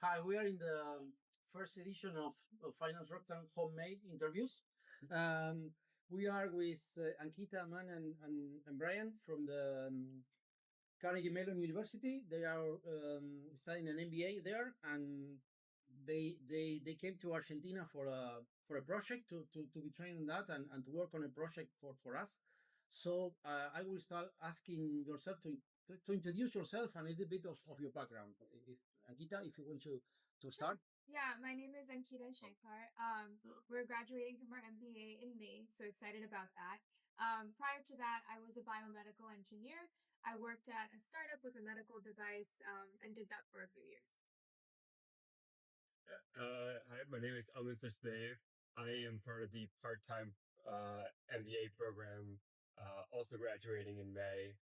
Hi, we are in the first edition of Finance Rocks and Homemade Interviews. We are with Ankita, Man, and Brian from the Carnegie Mellon University. They are studying an MBA there, and they came to Argentina for a project to be trained on that and to work on a project for us. So I will start asking yourself to introduce yourself and a little bit of your background. Ankita, if you want to start. Yeah, my name is Ankita Shekhar. We're graduating from our MBA in May, so excited about that. Prior to that, I was a biomedical engineer. I worked at a startup with a medical device and did that for a few years. Hi, my name is Dave. I am part of the part-time MBA program, also graduating in May.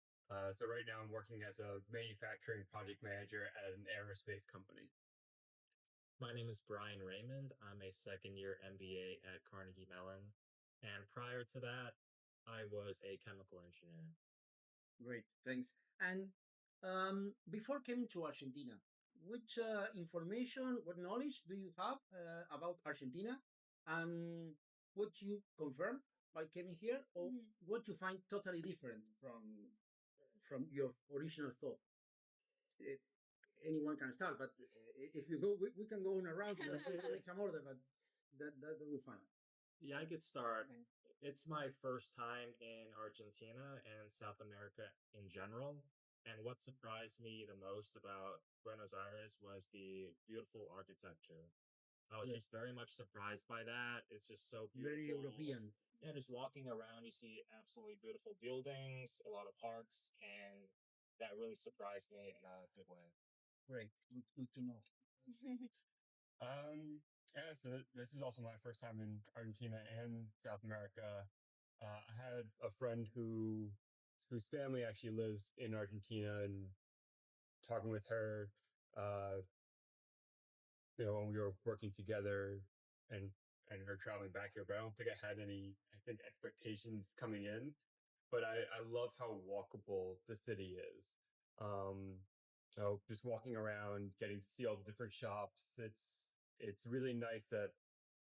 So right now I'm working as a manufacturing project manager at an aerospace company. My name is Brian Raymond. I'm a second-year MBA at Carnegie Mellon. And prior to that, I was a chemical engineer. Great, thanks. And before coming to Argentina, which information, what knowledge do you have about Argentina, and what you confirm by coming here, or what you find totally different from your original thought? Anyone can start, but if you go, we can go on around make some order, but that will be fine. Yeah, I could start. Okay. It's my first time in Argentina and South America in general. And what surprised me the most about Buenos Aires was the beautiful architecture. I was just very much surprised by that. It's just so beautiful. Very European. Yeah, just walking around, you see absolutely beautiful buildings, a lot of parks, and that really surprised me in a good way. Great, good to know. Yeah, so this is also my first time in Argentina and South America. I had a friend whose family actually lives in Argentina, and talking with her, when we were working together and her traveling back here, but I don't think I had any, expectations coming in. But I love how walkable the city is. Just walking around, getting to see all the different shops. It's really nice that,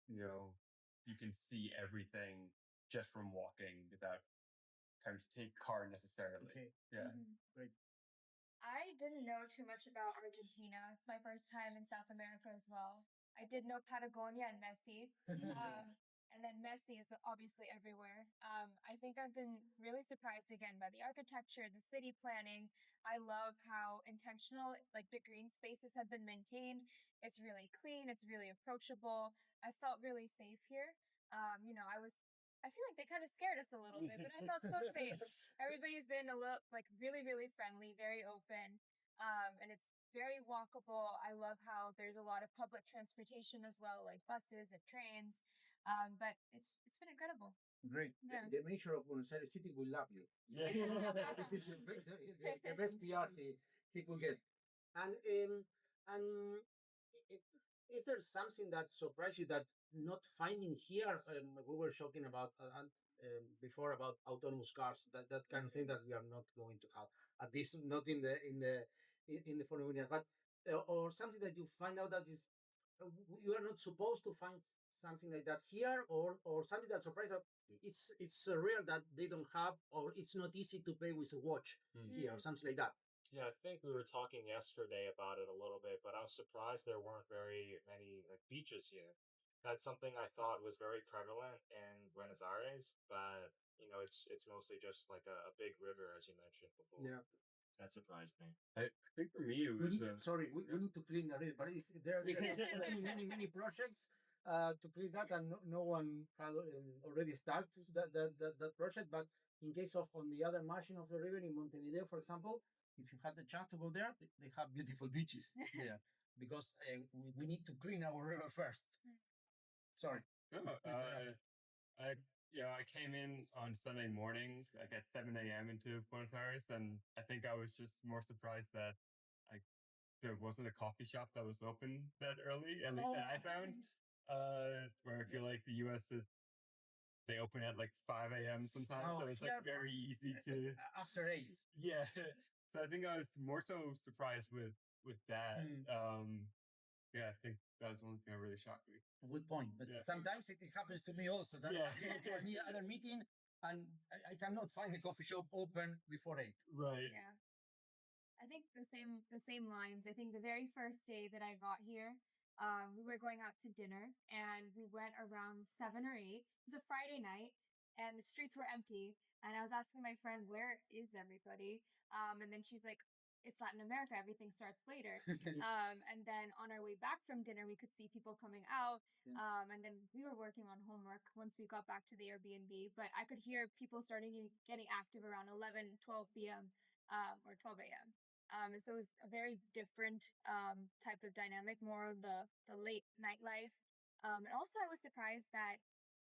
you can see everything just from walking without having to take car necessarily. Okay. Yeah. Great. I didn't know too much about Argentina. It's my first time in South America as well. I did know Patagonia and Messi. And then Messi is obviously everywhere. I think I've been really surprised again by the architecture, the city planning. I love how intentional, like the green spaces have been maintained. It's really clean. It's really approachable. I felt really safe here. I feel like they kind of scared us a little bit, but I felt so safe. Everybody's been really, really friendly, very open. And it's very walkable. I love how there's a lot of public transportation as well, like buses and trains. But it's been incredible. Great. Yeah. The mayor of Buenos Aires City will love you. This is the best PR he could get. And is there something that surprised you that not finding here? We were talking about before about autonomous cars, that kind of thing that we are not going to have, at least not in the following years. But or something that you find out that is you are not supposed to find something like that here, or something that surprised that it's rare that they don't have, or it's not easy to pay with a watch here, or something like that. Yeah, I think we were talking yesterday about it a little bit, but I was surprised there weren't very many beaches here. That's something I thought was very prevalent in Buenos Aires, but it's mostly just like a big river, as you mentioned before. Yeah. That surprised me. I think for me, it was... We need to clean the river, but there are many projects to clean that, and no one had already started that project. But in case of on the other margin of the river in Montevideo, for example, if you have the chance to go there, they have beautiful beaches there, because we need to clean our river first. Sorry. No, I came in on Sunday morning, like at 7 a.m. into Buenos Aires, and I think I was just more surprised that there wasn't a coffee shop that was open that early, at least that I found. Where I feel like the U.S., they open at like 5 a.m. sometimes, so it's like very easy to... After 8. Yeah, so I think I was more so surprised with that. Yeah, I think that was one thing that really shocked me. Good point. But Yeah. sometimes it happens to me also. That Yeah. I go to any other meeting and I cannot find a coffee shop open before 8. Right. Yeah. I think the same lines. I think the very first day that I got here, we were going out to dinner and we went around 7 or 8. It was a Friday night and the streets were empty. And I was asking my friend, where is everybody? And then she's like, it's Latin America. Everything starts later. And then on our way back from dinner, we could see people coming out. And then we were working on homework once we got back to the Airbnb. But I could hear people getting active around 11, 12 p.m. Or 12 a.m. So it was a very different type of dynamic, more of the late nightlife. And also, I was surprised that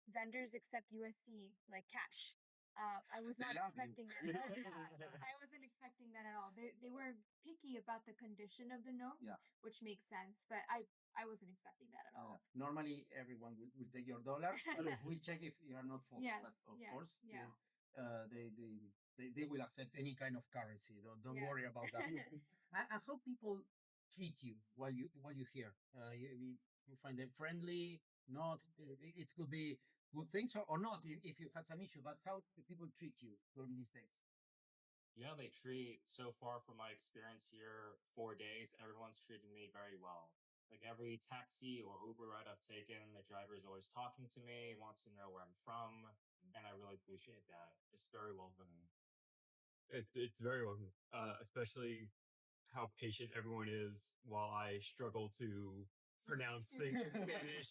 vendors accept USD like cash. I was not expecting that. I wasn't expecting that at all. They were picky about the condition of the notes, which makes sense. But I wasn't expecting that at all. Normally, everyone will take your dollars. We'll check if you are not false. Yes, But of yes, course, yeah. they will accept any kind of currency. Don't worry about that. And how people treat you while you're here? You find them friendly? Not. It could be good things or not if you've had some issue. But how do people treat you during these days? Yeah, they treat, so far from my experience here, 4 days, everyone's treated me very well. Like every taxi or Uber ride I've taken, the driver's always talking to me, wants to know where I'm from, and I really appreciate that. It's very welcoming. It's very welcome, especially how patient everyone is while I struggle to pronounce things in Spanish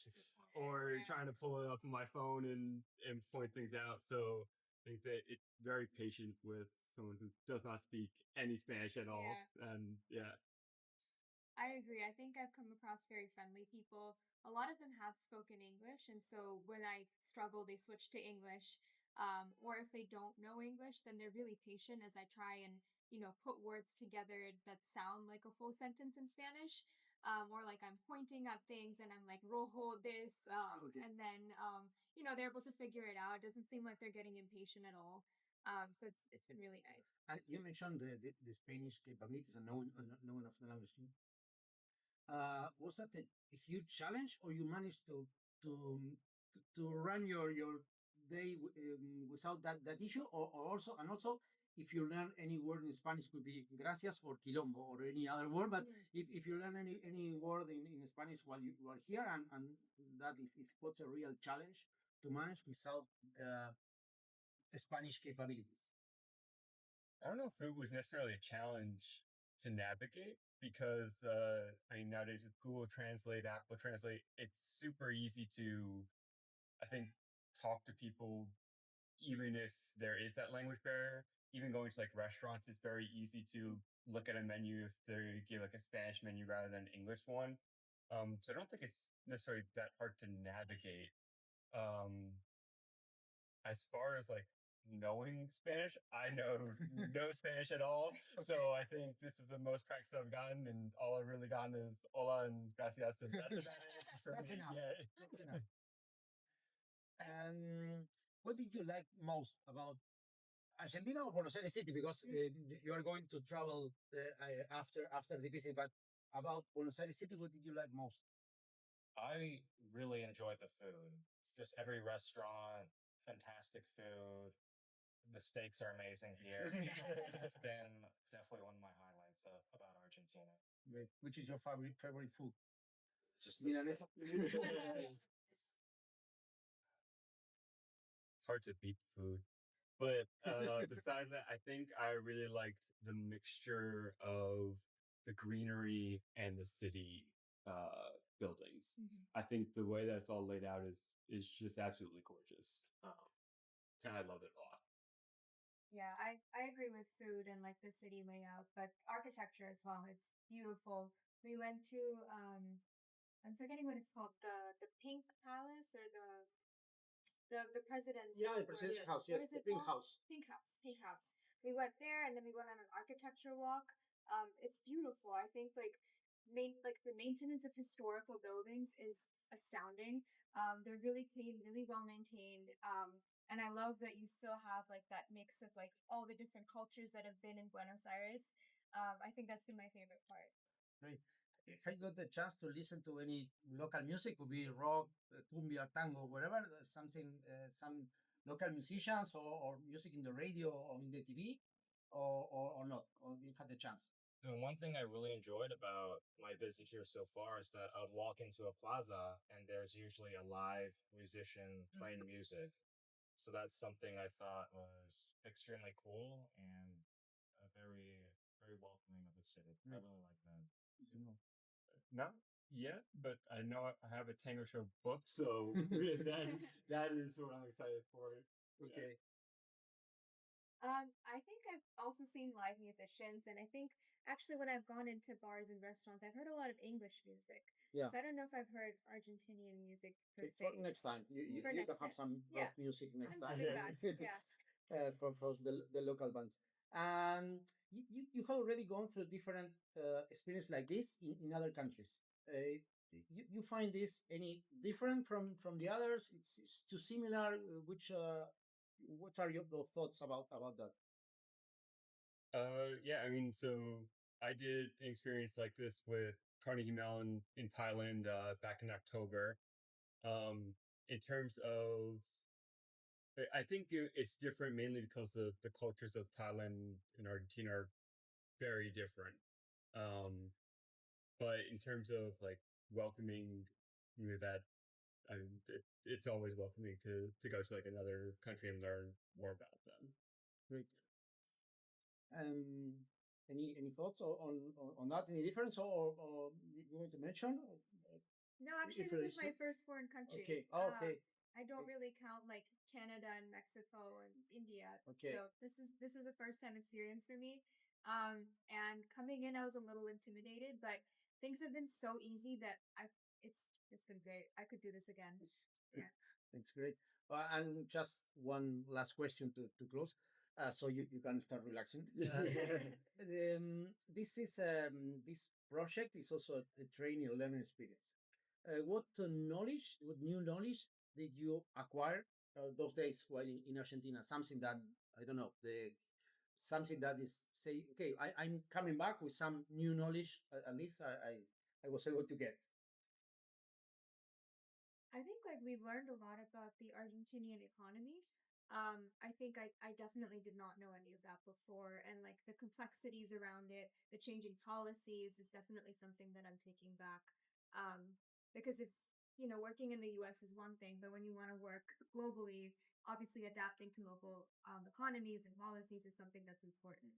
or trying to pull it up on my phone and point things out. So I think that it's very patient with someone who does not speak any Spanish at all. And yeah. I agree. I think I've come across very friendly people. A lot of them have spoken English, and so when I struggle, they switch to English. Or if they don't know English, then they're really patient as I try and put words together that sound like a full sentence in Spanish. Or like I'm pointing at things and I'm like rojo this, and then they're able to figure it out. It doesn't seem like they're getting impatient at all. So it's been really nice. And you mentioned the Spanish capabilities and knowing of the language. Was that a huge challenge, or you managed to run your day without that issue, or also if you learn any word in Spanish, could be gracias or quilombo or any other word, but if you learn any word in Spanish while you are here, and that if what's a real challenge to manage without Spanish capabilities. I don't know if it was necessarily a challenge to navigate because nowadays with Google Translate, Apple Translate, it's super easy to, I think, talk to people even if there is that language barrier. Even going to like restaurants, it's very easy to look at a menu if they give like a Spanish menu rather than an English one. So I don't think it's necessarily that hard to navigate. As far as like knowing Spanish, I know no Spanish at all. So I think this is the most practice I've gotten, and all I've really gotten is hola and gracias. And that's about it for That's me. enough. Yeah. That's enough. And what did you like most about Argentina or Buenos Aires City? Because you are going to travel after the visit, but about Buenos Aires City, what did you like most? I really enjoyed the food. Just every restaurant, fantastic food. The steaks are amazing here. It's been definitely one of my highlights about Argentina. Which is your favorite food? Just Milanesa. It's hard to beat food. But besides that, I think I really liked the mixture of the greenery and the city buildings. I think the way that's all laid out is just absolutely gorgeous. And I love it a lot. Yeah, I agree with food and like the city layout, but architecture as well. It's beautiful. We went to I'm forgetting what it's called, the Pink Palace or the president's Yeah, the president's house. what Yes, is the it Pink called? House. Pink House. We went there and then we went on an architecture walk. It's beautiful. I think like the maintenance of historical buildings is astounding. They're really clean, really well maintained. And I love that you still have like that mix of like all the different cultures that have been in Buenos Aires. I think that's been my favorite part. Right. have you got the chance to listen to any local music? Could be rock, cumbia, tango, whatever. Something, some local musicians or music in the radio or in the TV, or not? Or you had the chance? And one thing I really enjoyed about my visit here so far is that I would walk into a plaza and there's usually a live musician playing music. So that's something I thought was extremely cool and very, very welcoming of the city. I really like that. Not yet, but I know I have a tango show book, so that is what I'm excited for. Okay. I think I've also seen live musicians, and I think actually when I've gone into bars and restaurants, I've heard a lot of English music. Yeah. So I don't know if I've heard Argentinian music per Okay, for se. next time, you For can next have time. some rock music next I'm time. coming back. Yeah. From the local bands. And you have already gone through different experience like this in other countries. You find this any different from the others? It's too similar. What are your thoughts about that? Yeah, I mean, so I did an experience like this with Carnegie Mellon in Thailand back in October. In terms of, I think it's different mainly because the cultures of Thailand and Argentina are very different. Um, but in terms of like welcoming, that I mean, it's always welcoming to go to like another country and learn more about them. Great. Any thoughts on that? Any difference or you want to mention? No, actually, If this there is is my no- first foreign country. Okay. Oh, okay. I don't really count like Canada and Mexico and India. Okay. So this is a first time experience for me. And coming in, I was a little intimidated, but things have been so easy that it's been great. I could do this again. Yeah. That's great. And just one last question to close, so you can start relaxing. This project is also a training and learning experience. What new knowledge did you acquire those days while in Argentina? Something that I don't know, something that is say, okay, I'm coming back with some new knowledge. At least I was able to get. I think like we've learned a lot about the Argentinian economy. I think I definitely did not know any of that before, and like the complexities around it, the changing policies is definitely something that I'm taking back. Because if working in the U.S. is one thing, but when you want to work globally, obviously adapting to local economies and policies is something that's important.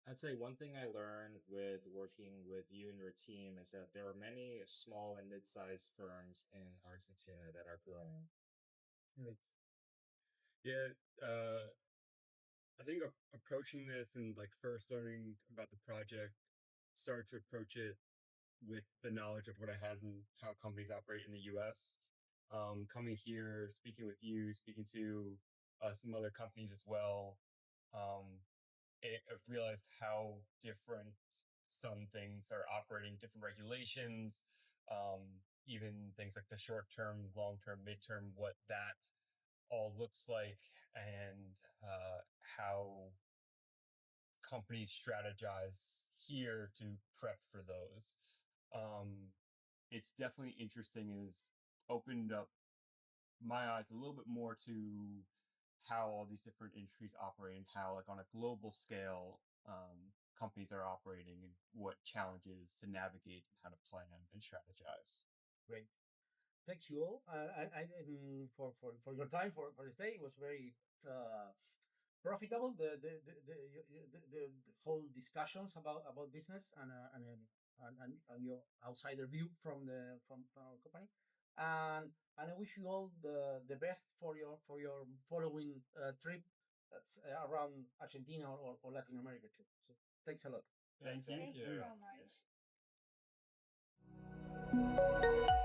I'd say one thing I learned with working with you and your team is that there are many small and mid-sized firms in Argentina that are growing. Right. Yeah, I think approaching this and like first learning about the project, started to approach it with the knowledge of what I had and how companies operate in the U.S. Coming here, speaking with you, speaking to some other companies as well, I've realized how different some things are operating, different regulations, even things like the short term, long term, midterm, what that all looks like, and how companies strategize here to prep for those. It's definitely interesting. Is opened up my eyes a little bit more to how all these different industries operate and how, like on a global scale, companies are operating and what challenges to navigate and how to plan and strategize. Great. Thanks you all. For your time for this day. It was very profitable. The whole discussions about business and your outsider view from our company. And I wish you all the best for your following trip around Argentina or Latin America too. So thanks a lot. Thank you. Thank you so much.